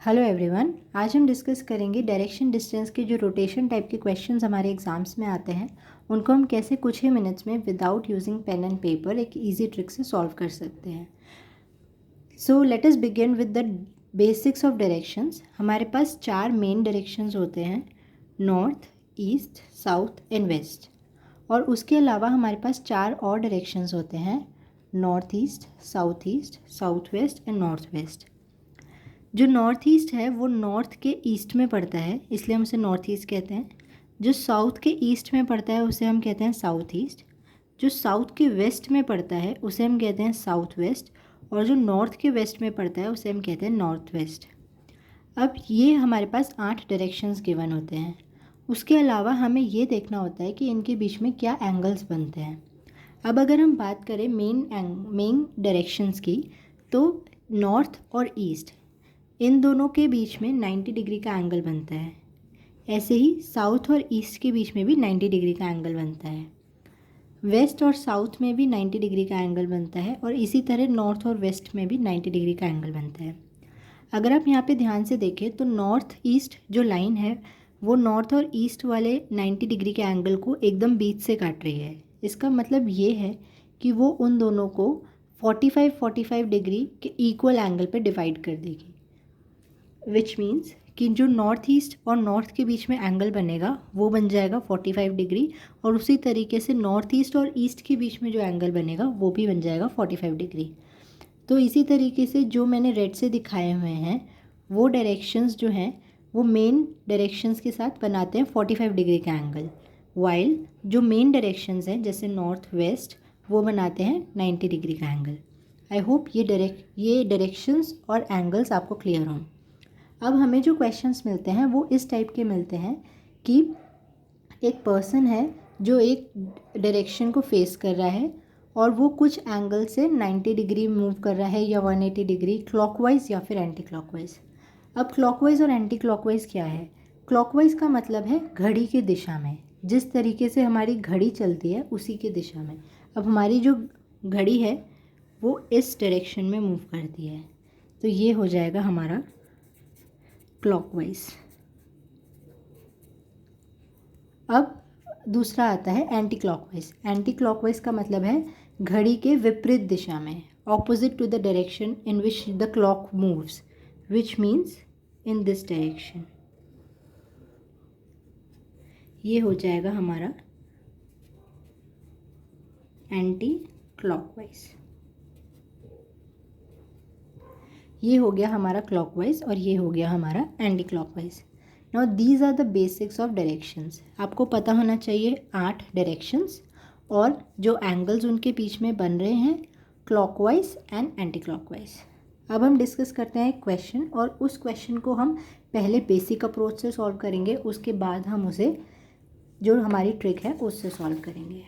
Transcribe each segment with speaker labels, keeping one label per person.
Speaker 1: Hello everyone, आज हम discuss करेंगे डायरेक्शन डिस्टेंस के जो रोटेशन टाइप के क्वेश्चंस हमारे एग्जाम्स में आते हैं उनको हम कैसे कुछ ही मिनट्स में without using pen and paper एक इजी ट्रिक से सॉल्व कर सकते हैं। So let us begin with the basics of directions. हमारे पास 4 मेन डायरेक्शंस होते हैं, north, east, south and west. और उसके अलावा हमारे पास 4 और डायरेक्शंस होते हैं, north east, south west and north waste. जो नॉर्थ ईस्ट है वो नॉर्थ के ईस्ट में पड़ता है, इसलिए हम उसे नॉर्थ ईस्ट कहते हैं। जो साउथ के ईस्ट में पड़ता है उसे हम कहते हैं साउथ ईस्ट। जो साउथ के वेस्ट में पड़ता है उसे हम कहते हैं साउथ वेस्ट। और जो नॉर्थ के वेस्ट में पड़ता है उसे हम कहते हैं नॉर्थ वेस्ट। अब ये हमारे पास 8 डायरेक्शंस गिवन होते हैं। उसके अलावा हमें ये देखना होता है कि इनके बीच में क्या एंगल्स बनते हैं। अब अगर हम बात करें मेन डायरेक्शंस की, तो नॉर्थ और ईस्ट इन दोनों के बीच में 90 डिग्री का एंगल बनता है। ऐसे ही साउथ और ईस्ट के बीच में भी 90 डिग्री का एंगल बनता है। वेस्ट और साउथ में भी 90 डिग्री का एंगल बनता है और इसी तरह नॉर्थ और वेस्ट में भी 90 डिग्री का एंगल बनता है। अगर आप यहाँ पे ध्यान से देखें तो नॉर्थ ईस्ट जो लाइन है वो नॉर्थ और ईस्ट वाले 90 डिग्री के एंगल को एकदम बीच से काट रही है। इसका मतलब ये है कि वो उन दोनों को 45 डिग्री के इक्वल एंगल पे डिवाइड कर देगी। विच मीन्स कि जो नॉर्थ ईस्ट और नॉर्थ के बीच में एंगल बनेगा वो बन जाएगा 45 डिग्री, और उसी तरीके से नॉर्थ ईस्ट और ईस्ट के बीच में जो एंगल बनेगा वो भी बन जाएगा 45 डिग्री। तो इसी तरीके से जो मैंने रेड से दिखाए हुए हैं वो डायरेक्शंस जो हैं वो मेन डायरेक्शंस के साथ बनाते हैं 45 डिग्री का एंगल, वाइल जो मेन डायरेक्शंस हैं जैसे नॉर्थ वेस्ट वो बनाते हैं 90 डिग्री का एंगल। आई होप ये डायरेक्शंस और एंगल्स आपको क्लियर हों। अब हमें जो क्वेश्चंस मिलते हैं वो इस टाइप के मिलते हैं कि एक पर्सन है जो एक डायरेक्शन को फेस कर रहा है और वो कुछ एंगल से 90 डिग्री मूव कर रहा है या 180 डिग्री क्लॉकवाइज या फिर एंटी क्लॉकवाइज। अब क्लॉकवाइज और एंटी क्लॉकवाइज क्या है? क्लॉकवाइज का मतलब है घड़ी की दिशा में, जिस तरीके से हमारी घड़ी चलती है उसी की दिशा में। अब हमारी जो घड़ी है वो इस डायरेक्शन में मूव करती है, तो ये हो जाएगा हमारा क्लॉकवाइज। अब दूसरा आता है एंटी क्लॉकवाइज। एंटी क्लॉकवाइज का मतलब है घड़ी के विपरीत दिशा में, opposite to the direction in which the clock moves, which means in this direction. ये हो जाएगा हमारा एंटी क्लॉकवाइज। ये हो गया हमारा क्लॉकवाइज और ये हो गया हमारा anti clockwise. Now these are the basics of directions. आपको पता होना चाहिए 8 डायरेक्शंस और जो एंगल्स उनके बीच में बन रहे हैं क्लॉकवाइज एंड एंटी क्लॉकवाइज। अब हम डिस्कस करते हैं एक क्वेश्चन, और उस क्वेश्चन को हम पहले बेसिक अप्रोच से सॉल्व करेंगे, उसके बाद हम उसे जो हमारी ट्रिक है उससे सॉल्व करेंगे।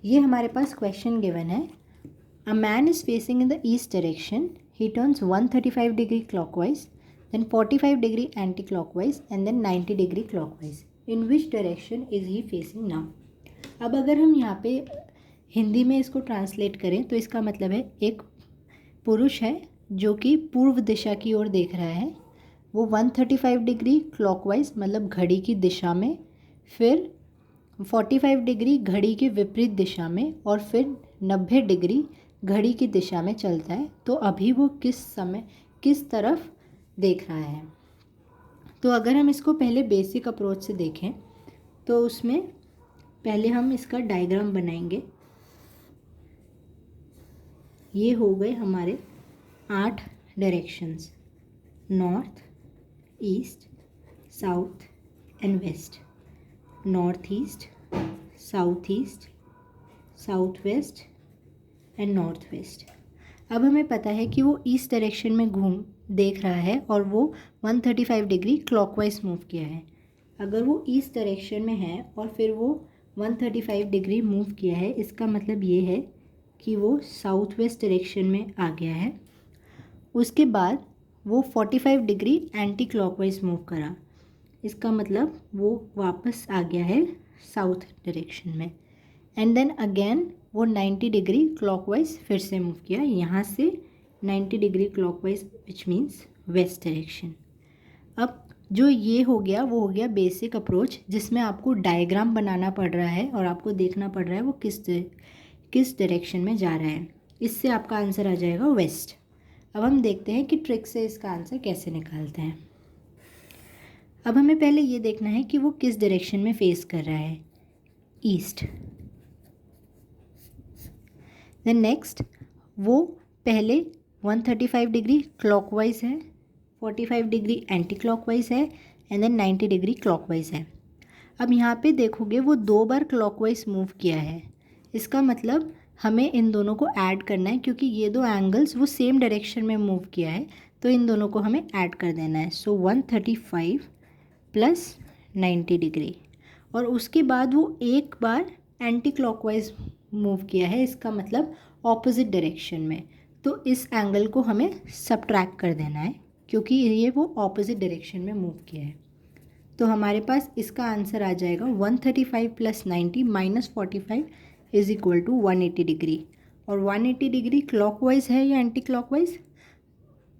Speaker 1: ये हमारे पास क्वेश्चन गिवन है, a man is facing in the east direction, he turns 135 degree clockwise, then 45 degree anti-clockwise and then 90 degree clockwise. In which direction is he facing now? अब अगर हम यहाँ पे हिंदी में इसको ट्रांसलेट करें तो इसका मतलब है एक पुरुष है जो कि पूर्व दिशा की ओर देख रहा है, वो 135 डिग्री क्लॉकवाइज मतलब घड़ी की दिशा में, फिर 45 डिग्री घड़ी के विपरीत दिशा में, और फिर 90 डिग्री घड़ी की दिशा में चलता है। तो अभी वो किस तरफ देख रहा है? तो अगर हम इसको पहले बेसिक अप्रोच से देखें तो उसमें पहले हम इसका डायग्राम बनाएंगे। ये हो गए हमारे 8 directions, north, east, south and west. North east, south west and north west. अब हमें पता है कि वो ईस्ट डायरेक्शन में देख रहा है और वो 135 डिग्री क्लॉकवाइज मूव किया है। अगर वो ईस्ट डायरेक्शन में है और फिर वो 135 डिग्री मूव किया है, इसका मतलब ये है कि वो साउथ वेस्ट डायरेक्शन में आ गया है। उसके बाद वो 45 डिग्री एंटी क्लॉकवाइज मूव करा, इसका मतलब वो वापस आ गया है साउथ डायरेक्शन में। एंड देन अगेन वो 90 डिग्री क्लॉकवाइज फिर से मूव किया, यहाँ से 90 degree clockwise, which means west direction. अब जो ये हो गया वो हो गया बेसिक अप्रोच, जिसमें आपको डायग्राम बनाना पड़ रहा है और आपको देखना पड़ रहा है वो किस डायरेक्शन में जा रहा है। इससे आपका आंसर आ जाएगा वेस्ट। अब हम देखते हैं कि ट्रिक से इसका आंसर कैसे निकालते हैं। अब हमें पहले ये देखना है कि वो किस डायरेक्शन में फेस कर रहा है, ईस्ट। देन नेक्स्ट वो पहले 135 डिग्री क्लॉकवाइज है, 45 डिग्री एंटी क्लॉकवाइज है एंड देन 90 डिग्री क्लॉकवाइज है। अब यहाँ पे देखोगे वो 2 बार क्लॉकवाइज मूव किया है, इसका मतलब हमें इन दोनों को ऐड करना है, क्योंकि ये दो एंगल्स वो सेम डायरेक्शन में मूव किया है, तो इन दोनों को हमें ऐड कर देना है। सो 135 प्लस 90 डिग्री, और उसके बाद वो एक बार एंटी क्लॉकवाइज मूव किया है, इसका मतलब ऑपोजिट डायरेक्शन में, तो इस एंगल को हमें सब्ट्रैक्ट कर देना है, क्योंकि ये वो ऑपोजिट डायरेक्शन में मूव किया है। तो हमारे पास इसका आंसर आ जाएगा 135 plus 90 minus 45 is equal to 180 degree. और 180 डिग्री क्लॉकवाइज है या एंटी क्लॉकवाइज,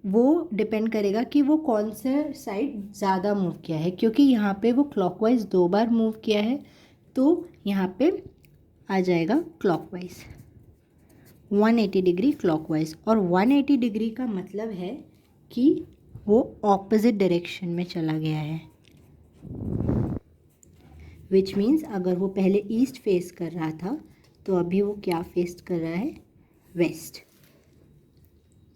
Speaker 1: वो डिपेंड करेगा कि वो कौन से साइड ज़्यादा मूव किया है, क्योंकि यहाँ पे वो क्लॉकवाइज 2 बार मूव किया है, तो यहाँ पे आ जाएगा क्लॉकवाइज 180 डिग्री क्लॉकवाइज। और 180 डिग्री का मतलब है कि वो ऑपोजिट डायरेक्शन में चला गया है, विच मीन्स अगर वो पहले ईस्ट फेस कर रहा था तो अभी वो क्या फेस कर रहा है, वेस्ट।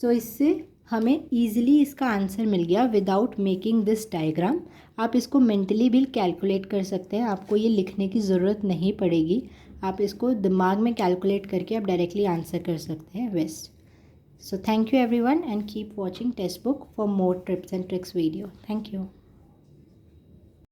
Speaker 1: तो इससे हमें ईजिली इसका आंसर मिल गया विदाउट मेकिंग दिस डायग्राम। आप इसको मेंटली भी कैलकुलेट कर सकते हैं, आपको ये लिखने की ज़रूरत नहीं पड़ेगी, आप इसको दिमाग में कैलकुलेट करके आप डायरेक्टली आंसर कर सकते हैं, waste. So thank you everyone and keep watching Textbook for more tips and tricks video. Thank you.